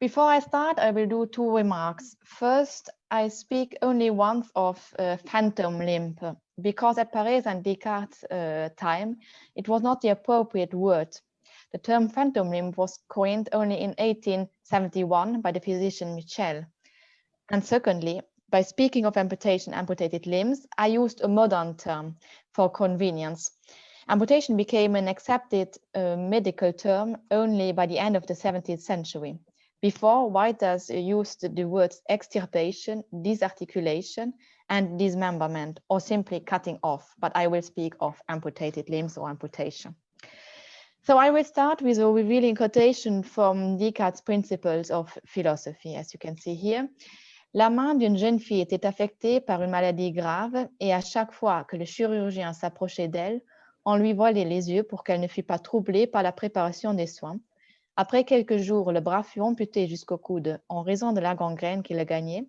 Before I start, I will do two remarks. First, I speak only once of phantom limb, because at Paré's and Descartes' time, it was not the appropriate word. The term phantom limb was coined only in 1871 by the physician Michel. And secondly, by speaking of amputation, amputated limbs, I used a modern term for convenience. Amputation became an accepted medical term only by the end of the 17th century. Before, writers used the words extirpation, disarticulation, and dismemberment, or simply cutting off, but I will speak of amputated limbs or amputation. So I will start with a revealing quotation from Descartes' Principles of Philosophy, as you can see here. La main d'une jeune fille était affectée par une maladie grave et à chaque fois que le chirurgien s'approchait d'elle, on lui voilait les yeux pour qu'elle ne fût pas troublée par la préparation des soins. Après quelques jours, le bras fut amputé jusqu'au coude en raison de la gangrène qui le gagnait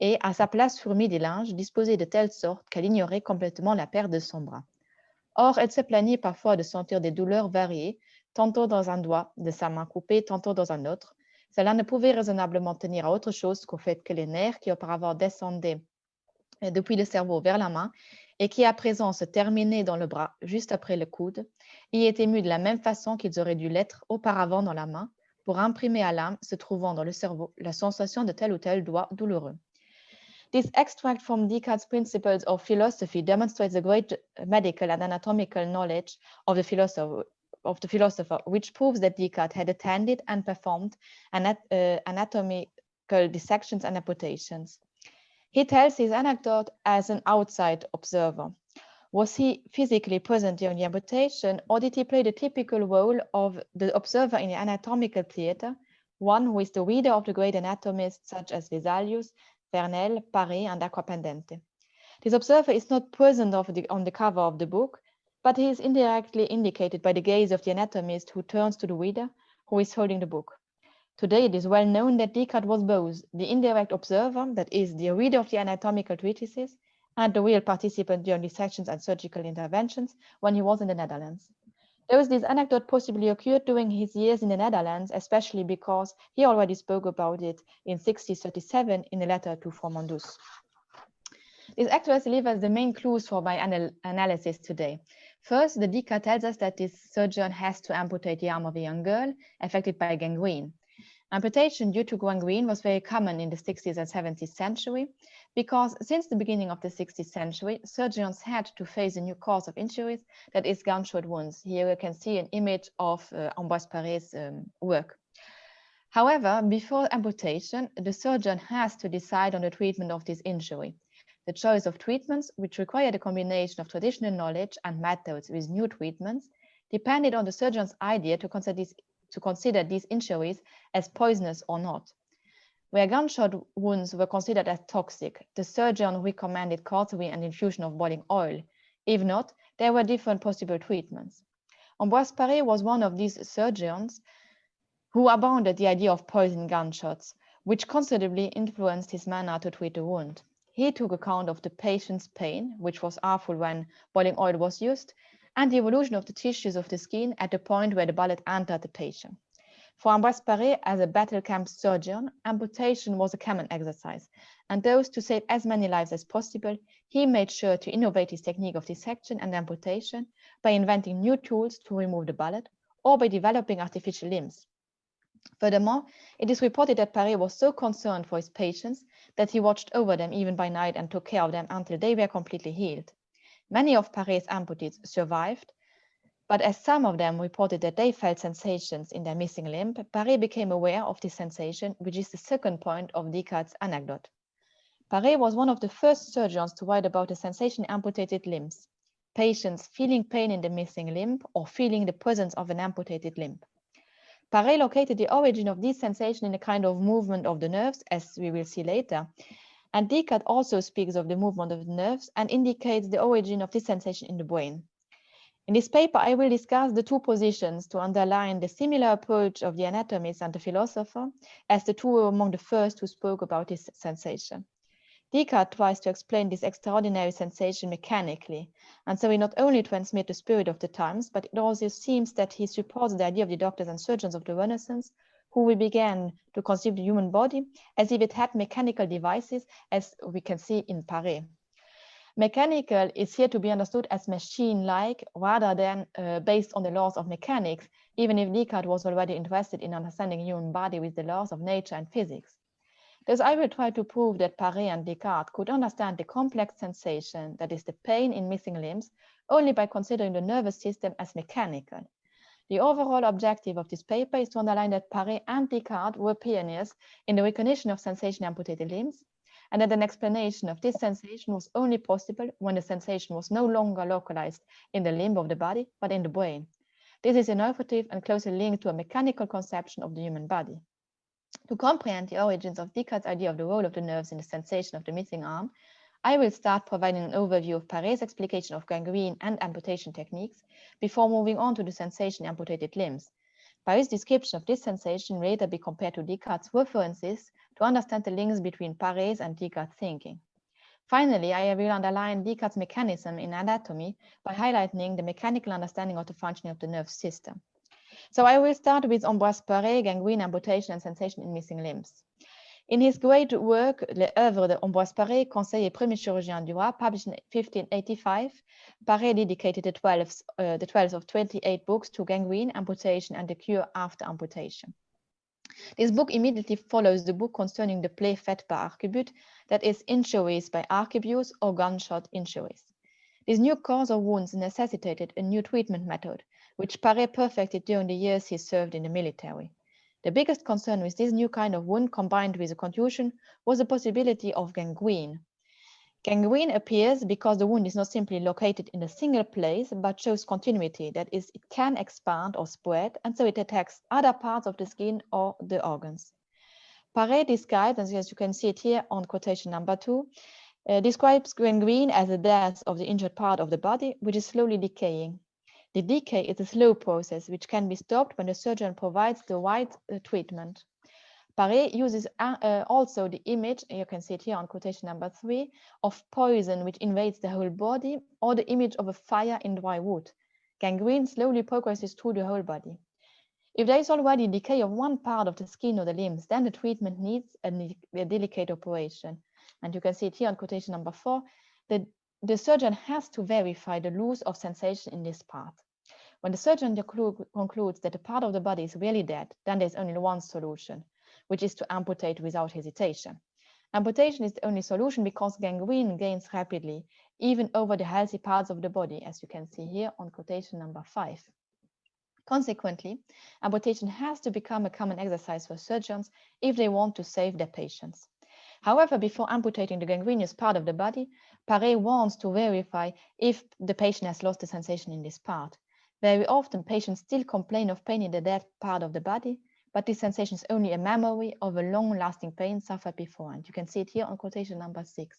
et à sa place furent mis des linges disposés de telle sorte qu'elle ignorait complètement la perte de son bras. Or, elle se plaignait parfois de sentir des douleurs variées, tantôt dans un doigt de sa main coupée, tantôt dans un autre. Cela ne pouvait raisonnablement tenir à autre chose qu'au fait que les nerfs qui auparavant descendaient depuis le cerveau vers la main et qui à présent se terminaient dans le bras juste après le coude, y étaient mus de la même façon qu'ils auraient dû l'être auparavant dans la main pour imprimer à l'âme se trouvant dans le cerveau la sensation de tel ou tel doigt douloureux. This extract from Descartes' Principles of Philosophy demonstrates the great medical and anatomical knowledge of the philosopher, which proves that Descartes had attended and performed anatomical dissections and amputations. He tells his anecdote as an outside observer. Was he physically present during the amputation, or did he play the typical role of the observer in the anatomical theatre, one who is the reader of the great anatomists such as Vesalius, Vernel, Paré, and Aquapendente? This observer is not present on the cover of the book, but he is indirectly indicated by the gaze of the anatomist who turns to the reader who is holding the book. Today, it is well known that Descartes was both the indirect observer, that is, the reader of the anatomical treatises, and the real participant during dissections and surgical interventions when he was in the Netherlands. Thus, this anecdote possibly occurred during his years in the Netherlands, especially because he already spoke about it in 1637 in a letter to Formandus. These extras leave us the main clues for my analysis today. First, the Descartes tells us that this surgeon has to amputate the arm of a young girl affected by gangrene. Amputation due to gangrene was very common in the 16th and 17th century because since the beginning of the 16th century, surgeons had to face a new cause of injuries, that is gunshot wounds. Here you can see an image of Ambroise Paré's work. However, before amputation, the surgeon has to decide on the treatment of this injury. The choice of treatments, which required a combination of traditional knowledge and methods with new treatments, depended on the surgeon's idea to consider these injuries as poisonous or not. Where gunshot wounds were considered as toxic, the surgeon recommended cautery and infusion of boiling oil. If not, there were different possible treatments. Ambroise Paré was one of these surgeons who abounded the idea of poison gunshots, which considerably influenced his manner to treat the wound. He took account of the patient's pain, which was awful when boiling oil was used, and the evolution of the tissues of the skin at the point where the bullet entered the patient. For Ambroise Paré, as a battle camp surgeon, amputation was a common exercise, and thus to save as many lives as possible, he made sure to innovate his technique of dissection and amputation by inventing new tools to remove the bullet or by developing artificial limbs. Furthermore, it is reported that Paré was so concerned for his patients that he watched over them even by night and took care of them until they were completely healed. Many of Paré's amputees survived, but as some of them reported that they felt sensations in their missing limb, Paré became aware of this sensation, which is the second point of Descartes' anecdote. Paré was one of the first surgeons to write about the sensation in amputated limbs, patients feeling pain in the missing limb or feeling the presence of an amputated limb. Paré located the origin of this sensation in a kind of movement of the nerves, as we will see later. And Descartes also speaks of the movement of the nerves and indicates the origin of this sensation in the brain. In this paper, I will discuss the two positions to underline the similar approach of the anatomist and the philosopher as the two were among the first who spoke about this sensation. Descartes tries to explain this extraordinary sensation mechanically, and so he not only transmits the spirit of the times, but it also seems that he supports the idea of the doctors and surgeons of the Renaissance who we began to conceive the human body as if it had mechanical devices, as we can see in Paré. Mechanical is here to be understood as machine-like rather than based on the laws of mechanics, even if Descartes was already interested in understanding human body with the laws of nature and physics. Thus, I will try to prove that Paré and Descartes could understand the complex sensation, that is the pain in missing limbs, only by considering the nervous system as mechanical. The overall objective of this paper is to underline that Paré and Descartes were pioneers in the recognition of sensation in amputated limbs, and that an explanation of this sensation was only possible when the sensation was no longer localized in the limb of the body, but in the brain. This is innovative and closely linked to a mechanical conception of the human body. To comprehend the origins of Descartes' idea of the role of the nerves in the sensation of the missing arm, I will start providing an overview of Paré's explication of gangrene and amputation techniques before moving on to the sensation in amputated limbs. Paré's description of this sensation will later be compared to Descartes' references to understand the links between Paré's and Descartes' thinking. Finally, I will underline Descartes' mechanism in anatomy by highlighting the mechanical understanding of the functioning of the nerve system. So I will start with Ambroise Paré, gangrene, amputation, and sensation in missing limbs. In his great work, L'œuvre de Ambroise Paré, Conseil et premier chirurgien du roi, published in 1585, Paré dedicated the 12th of 28 books to gangrene, amputation, and the cure after amputation. This book immediately follows the book concerning the play faite par arquebute, that is, injuries by arquebuse or gunshot injuries. This new cause of wounds necessitated a new treatment method, which Paré perfected during the years he served in the military. The biggest concern with this new kind of wound combined with a contusion was the possibility of gangrene. Gangrene appears because the wound is not simply located in a single place, but shows continuity, that is, it can expand or spread, and so it attacks other parts of the skin or the organs. Paré describes, as you can see it here on quotation number 2, describes gangrene as the death of the injured part of the body, which is slowly decaying. The decay is a slow process which can be stopped when the surgeon provides the right treatment. Paré uses also the image, you can see it here on quotation number 3, of poison which invades the whole body, or the image of a fire in dry wood. Gangrene slowly progresses through the whole body. If there is already decay of one part of the skin or the limbs, then the treatment needs a delicate operation. And you can see it here on quotation number 4, that the surgeon has to verify the loss of sensation in this part. When the surgeon concludes that the part of the body is really dead, then there's only one solution, which is to amputate without hesitation. Amputation is the only solution because gangrene gains rapidly, even over the healthy parts of the body, as you can see here on quotation number 5. Consequently, amputation has to become a common exercise for surgeons if they want to save their patients. However, before amputating the gangrenous part of the body, Paré wants to verify if the patient has lost the sensation in this part. Very often, patients still complain of pain in the dead part of the body, but this sensation is only a memory of a long-lasting pain suffered before. And you can see it here on quotation number 6.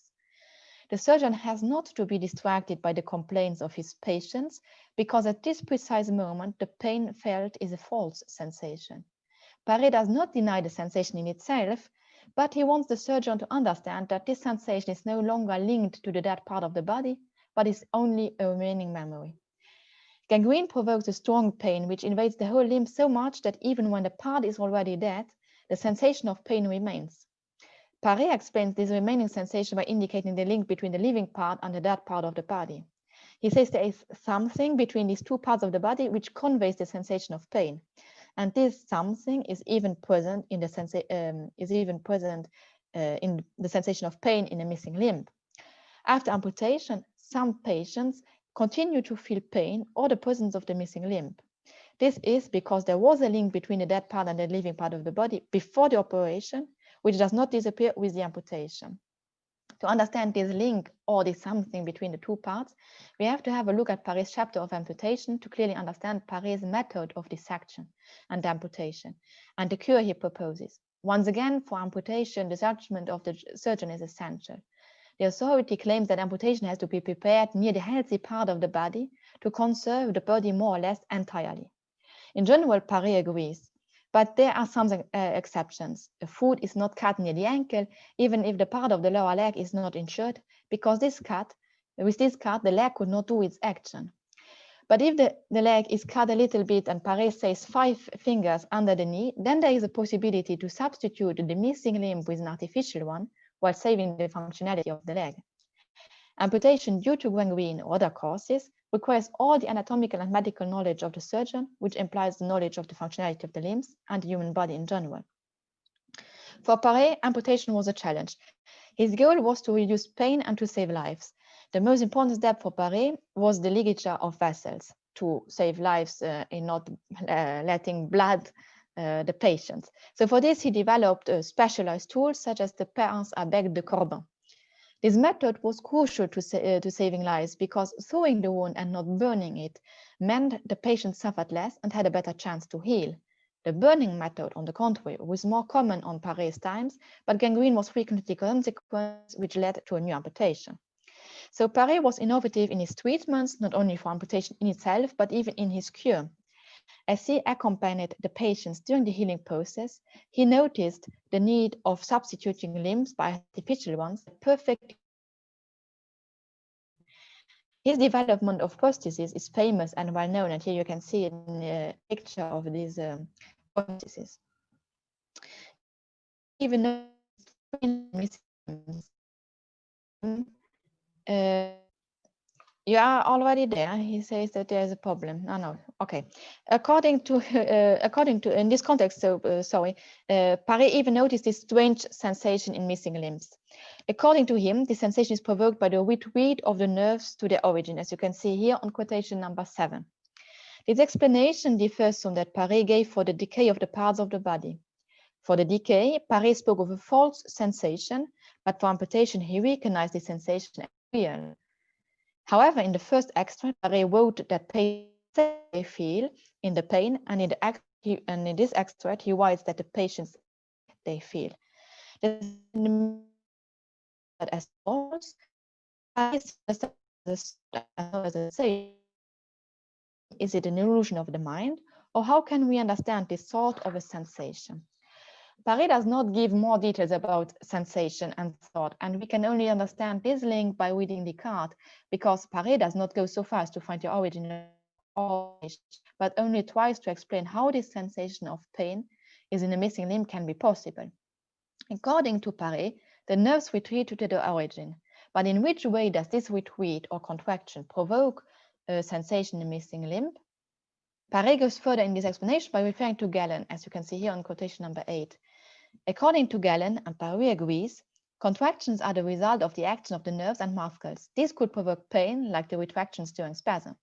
The surgeon has not to be distracted by the complaints of his patients, because at this precise moment, the pain felt is a false sensation. Paré does not deny the sensation in itself, but he wants the surgeon to understand that this sensation is no longer linked to the dead part of the body, but is only a remaining memory. Gangrene provokes a strong pain which invades the whole limb so much that even when the part is already dead, the sensation of pain remains. Paré explains this remaining sensation by indicating the link between the living part and the dead part of the body. He says there is something between these two parts of the body which conveys the sensation of pain, and this something is even present in the sensation of pain in a missing limb. After amputation, some patients continue to feel pain or the presence of the missing limb. This is because there was a link between the dead part and the living part of the body before the operation, which does not disappear with the amputation. To understand this link or this something between the two parts, we have to have a look at Paré's chapter of amputation to clearly understand Paré's method of dissection and amputation and the cure he proposes. Once again, for amputation, the judgment of the surgeon is essential. The authority claims that amputation has to be prepared near the healthy part of the body to conserve the body more or less entirely. In general, Paré agrees, but there are some exceptions. A foot is not cut near the ankle, even if the part of the lower leg is not injured, because with this cut, the leg could not do its action. But if the leg is cut a little bit and Paré says 5 fingers under the knee, then there is a possibility to substitute the missing limb with an artificial one while saving the functionality of the leg. Amputation due to gangrene or other causes requires all the anatomical and medical knowledge of the surgeon, which implies the knowledge of the functionality of the limbs and the human body in general. For Paré, amputation was a challenge. His goal was to reduce pain and to save lives. The most important step for Paré was the ligature of vessels to save lives in not letting blood the patient. So for this, he developed specialized tools such as the pince à bec de Corbin. This method was crucial to saving lives because sewing the wound and not burning it meant the patient suffered less and had a better chance to heal. The burning method, on the contrary, was more common on Paré's times, but gangrene was frequently a consequence which led to a new amputation. So Paré was innovative in his treatments, not only for amputation in itself, but even in his cure. As he accompanied the patients during the healing process, he noticed the need of substituting limbs by artificial ones perfectly. His development of prostheses is famous and well known, and here you can see in a picture of these prostheses. Even though you are already there. He says that there is a problem. No, okay. According to in this context, Paré even noticed this strange sensation in missing limbs. According to him, the sensation is provoked by the retreat of the nerves to their origin, as you can see here on quotation number 7. This explanation differs from that Paré gave for the decay of the parts of the body. For the decay, Paré spoke of a false sensation, but for amputation, he recognized the sensation as real. However, in the first extract, Paré wrote that patients they feel in the pain, and in this extract, he writes that the patients they feel. As false, is it an illusion of the mind, or how can we understand this sort of a sensation? Paré does not give more details about sensation and thought, and we can only understand this link by reading Descartes, because Paré does not go so far as to find the origin of, but only tries to explain how this sensation of pain is in a missing limb can be possible. According to Paré, the nerves retreat to the origin, but in which way does this retreat or contraction provoke a sensation in a missing limb? Paré goes further in this explanation by referring to Galen, as you can see here on quotation number 8. According to Galen, and Paré agrees, contractions are the result of the action of the nerves and muscles. This could provoke pain, like the retractions during spasm.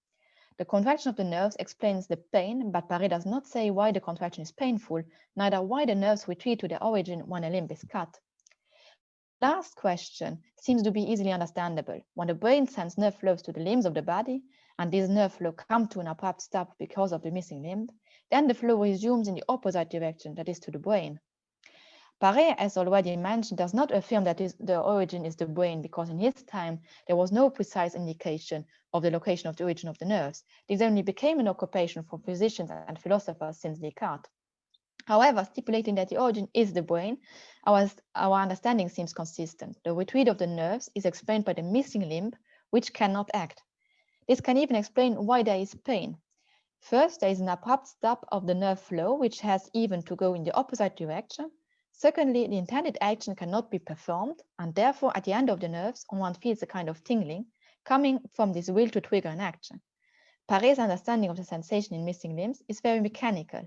The contraction of the nerves explains the pain, but Paré does not say why the contraction is painful, neither why the nerves retreat to their origin when a limb is cut. The last question seems to be easily understandable. When the brain sends nerve flows to the limbs of the body, and these nerve flows come to an abrupt stop because of the missing limb, then the flow resumes in the opposite direction, that is to the brain. Paré, as already mentioned, does not affirm that the origin is the brain, because in his time there was no precise indication of the location of the origin of the nerves. This only became an occupation for physicians and philosophers since Descartes. However, stipulating that the origin is the brain, our understanding seems consistent. The retreat of the nerves is explained by the missing limb, which cannot act. This can even explain why there is pain. First, there is an abrupt stop of the nerve flow, which has even to go in the opposite direction. Secondly, the intended action cannot be performed, and therefore at the end of the nerves, one feels a kind of tingling coming from this will to trigger an action. Paré's understanding of the sensation in missing limbs is very mechanical.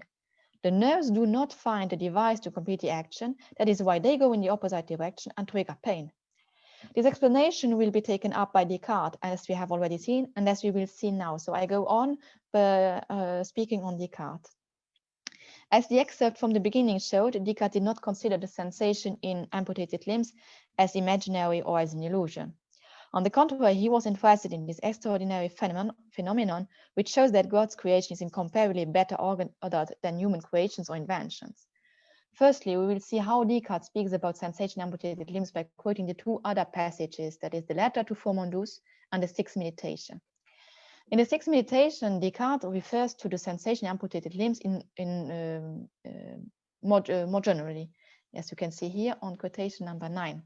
The nerves do not find a device to complete the action. That is why they go in the opposite direction and trigger pain. This explanation will be taken up by Descartes, as we have already seen, and as we will see now. So I go on speaking on Descartes. As the excerpt from the beginning showed, Descartes did not consider the sensation in amputated limbs as imaginary or as an illusion. On the contrary, he was interested in this extraordinary phenomenon, which shows that God's creation is incomparably better ordered than human creations or inventions. Firstly, we will see how Descartes speaks about sensation in amputated limbs by quoting the two other passages, that is the letter to Formandus and the sixth meditation. In the sixth meditation, Descartes refers to the sensation in amputated limbs more generally, as you can see here on quotation number 9.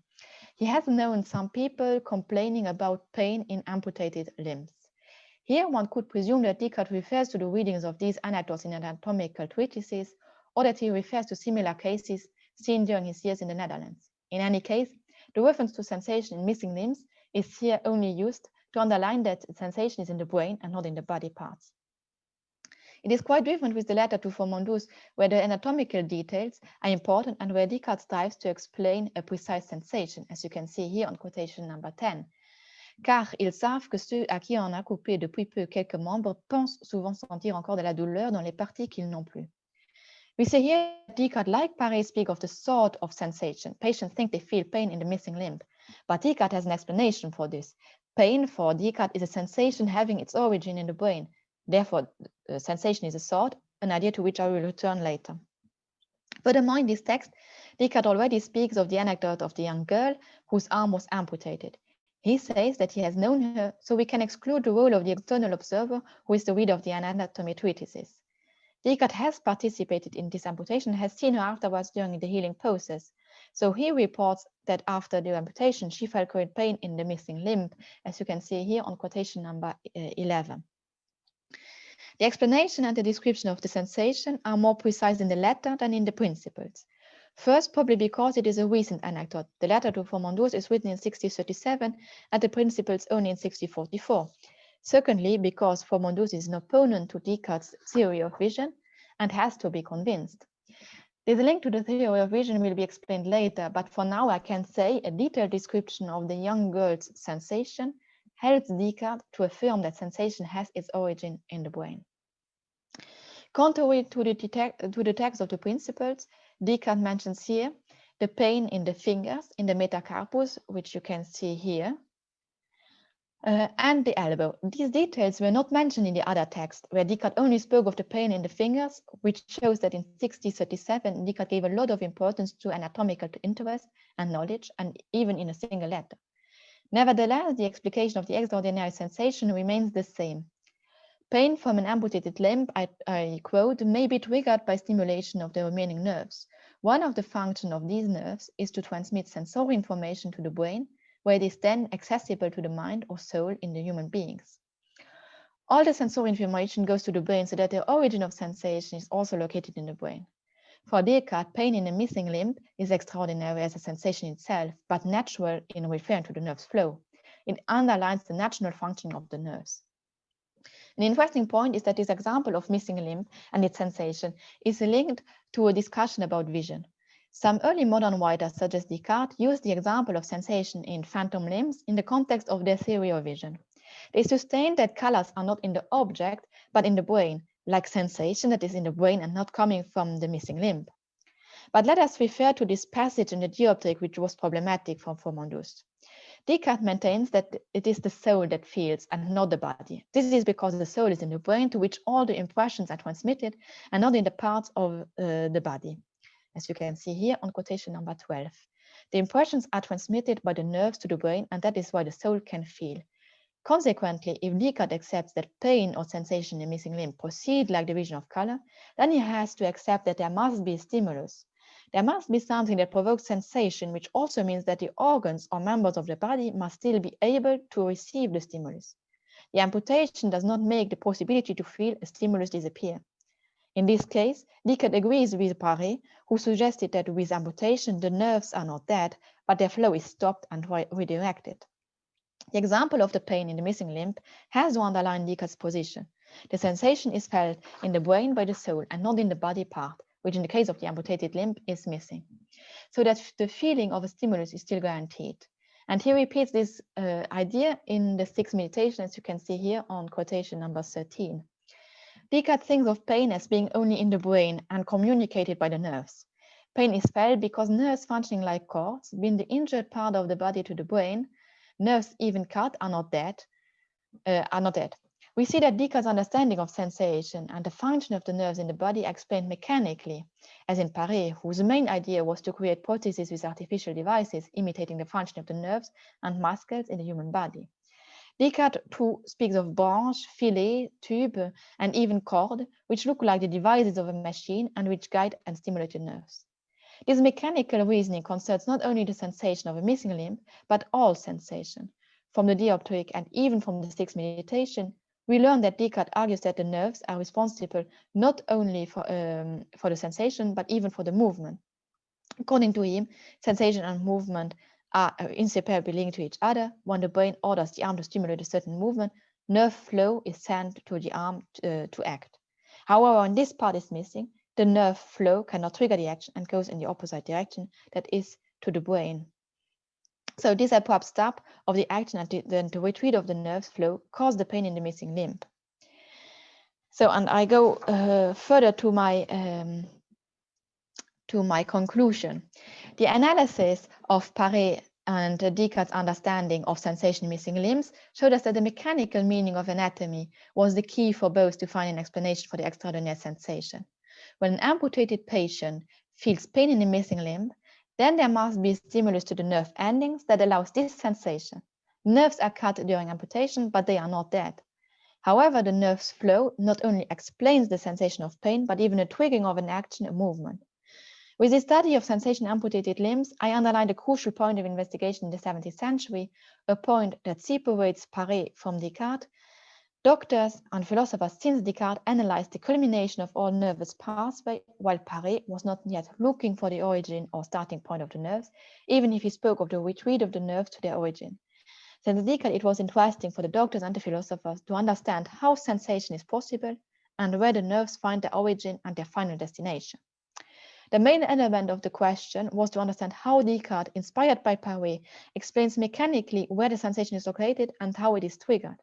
He has known some people complaining about pain in amputated limbs. Here one could presume that Descartes refers to the readings of these anecdotes in anatomical treatises, or that he refers to similar cases seen during his years in the Netherlands. In any case, the reference to sensation in missing limbs is here only used to underline that sensation is in the brain and not in the body parts. It is quite different with the letter to Formandus, where the anatomical details are important and where Descartes strives to explain a precise sensation, as you can see here on quotation number 10. Car ils savent que ceux à qui on a coupé depuis peu quelques membres pensent souvent sentir encore de la douleur dans les parties qu'ils n'ont plus. We see here Descartes, like Paré, speak of the sort of sensation. Patients think they feel pain in the missing limb, but Descartes has an explanation for this. Pain for Descartes is a sensation having its origin in the brain. Therefore, sensation is a sort, an idea to which I will return later. Furthermore, in this text, Descartes already speaks of the anecdote of the young girl whose arm was amputated. He says that he has known her, so we can exclude the role of the external observer, who is the reader of the anatomy treatises. Descartes has participated in this amputation, has seen her afterwards during the healing process. So he reports that after the amputation, she felt great pain in the missing limb, as you can see here on quotation number 11. The explanation and the description of the sensation are more precise in the letter than in the principles. First, probably because it is a recent anecdote. The letter to Formandus is written in 1637 and the principles only in 1644. Secondly, because Formandus is an opponent to Descartes' theory of vision and has to be convinced. This link to the theory of vision will be explained later, but for now I can say a detailed description of the young girl's sensation helps Descartes to affirm that sensation has its origin in the brain. Contrary to the text of the principles, Descartes mentions here the pain in the fingers, in the metacarpus, which you can see here, and the elbow. These details were not mentioned in the other text, where Descartes only spoke of the pain in the fingers, which shows that in 1637, Descartes gave a lot of importance to anatomical interest and knowledge, and even in a single letter. Nevertheless, the explication of the extraordinary sensation remains the same. Pain from an amputated limb, I quote, may be triggered by stimulation of the remaining nerves. One of the functions of these nerves is to transmit sensory information to the brain, where it is then accessible to the mind or soul in the human beings. All the sensory information goes to the brain, so that the origin of sensation is also located in the brain. For Descartes, pain in a missing limb is extraordinary as a sensation itself, but natural in referring to the nerve's flow. It underlines the natural functioning of the nerves. An interesting point is that this example of missing a limb and its sensation is linked to a discussion about vision. Some early modern writers, such as Descartes, use the example of sensation in phantom limbs in the context of their theory of vision. They sustain that colors are not in the object, but in the brain, like sensation that is in the brain and not coming from the missing limb. But let us refer to this passage in the dioptric, which was problematic for Formandus. Descartes maintains that it is the soul that feels and not the body. This is because the soul is in the brain, to which all the impressions are transmitted, and not in the parts of the body, as you can see here on quotation number 12. The impressions are transmitted by the nerves to the brain, and that is why the soul can feel. Consequently, if Descartes accepts that pain or sensation in a missing limb proceed like the vision of color, then he has to accept that there must be a stimulus. There must be something that provokes sensation, which also means that the organs or members of the body must still be able to receive the stimulus. The amputation does not make the possibility to feel a stimulus disappear. In this case, Descartes agrees with Paré, who suggested that with amputation, the nerves are not dead, but their flow is stopped and redirected. The example of the pain in the missing limb has to underline Descartes' position. The sensation is felt in the brain by the soul and not in the body part, which in the case of the amputated limb is missing, so that the feeling of a stimulus is still guaranteed. And he repeats this idea in the sixth meditation, as you can see here on quotation number 13. Descartes thinks of pain as being only in the brain and communicated by the nerves. Pain is felt because nerves functioning like cords, being the injured part of the body to the brain, nerves even cut are not dead. We see that Descartes' understanding of sensation and the function of the nerves in the body are explained mechanically, as in Paré, whose main idea was to create prostheses with artificial devices imitating the function of the nerves and muscles in the human body. Descartes too speaks of branch, filet, tube, and even cord, which look like the devices of a machine and which guide and stimulate the nerves. This mechanical reasoning concerns not only the sensation of a missing limb, but all sensation. From the dioptric and even from the sixth meditation, We learn that Descartes argues that the nerves are responsible not only for the sensation, but even for the movement. According to him, sensation and movement are inseparably linked to each other. When the brain orders the arm to stimulate a certain movement, nerve flow is sent to the arm to act. However, when this part is missing, the nerve flow cannot trigger the action and goes in the opposite direction, that is, to the brain. So this abrupt stop of the action and then the retreat of the nerve flow caused the pain in the missing limb. So, and I go further to my conclusion. The analysis of Paré and Descartes' understanding of sensation in missing limbs showed us that the mechanical meaning of anatomy was the key for both to find an explanation for the extraordinary sensation. When an amputated patient feels pain in a missing limb, then there must be a stimulus to the nerve endings that allows this sensation. Nerves are cut during amputation, but they are not dead. However, the nerve's flow not only explains the sensation of pain, but even a triggering of an action, a movement. With the study of sensation amputated limbs, I underlined a crucial point of investigation in the 17th century, a point that separates Paré from Descartes. Doctors and philosophers since Descartes analyzed the culmination of all nervous pathway, while Paré was not yet looking for the origin or starting point of the nerves, even if he spoke of the retreat of the nerves to their origin. Since Descartes, it was interesting for the doctors and the philosophers to understand how sensation is possible and where the nerves find their origin and their final destination. The main element of the question was to understand how Descartes, inspired by Paré, explains mechanically where the sensation is located and how it is triggered.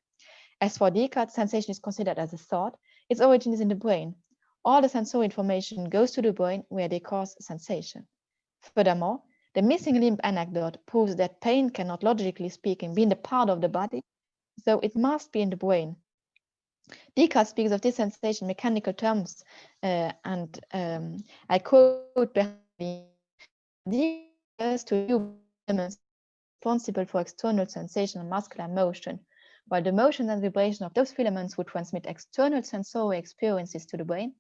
As for Descartes, sensation is considered as a thought. Its origin is in the brain. All the sensory information goes to the brain where they cause sensation. Furthermore, the missing limb anecdote proves that pain cannot, logically speaking, be in the part of the body, so it must be in the brain. Descartes speaks of this sensation in mechanical terms, and I quote Descartes to view elements responsible for external sensation and muscular motion, while the motion and vibration of those filaments would transmit external sensory experiences to the brain.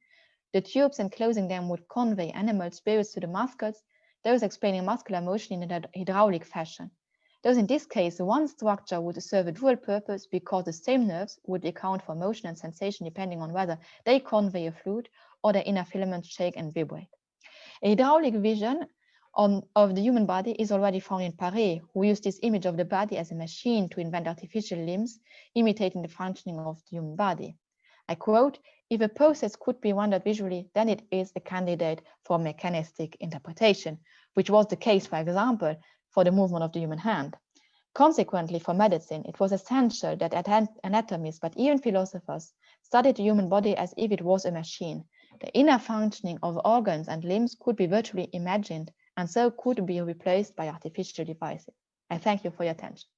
The tubes enclosing them would convey animal spirits to the muscles, those explaining muscular motion in a hydraulic fashion. Thus, in this case, one structure would serve a dual purpose because the same nerves would account for motion and sensation depending on whether they convey a fluid or their inner filaments shake and vibrate. A hydraulic vision of the human body is already found in Paré, who used this image of the body as a machine to invent artificial limbs imitating the functioning of the human body. I quote, "If a process could be rendered visually, then it is a candidate for mechanistic interpretation," which was the case, for example, for the movement of the human hand. Consequently, for medicine, it was essential that anatomists, but even philosophers, studied the human body as if it was a machine. The inner functioning of organs and limbs could be virtually imagined and so could be replaced by artificial devices. I thank you for your attention.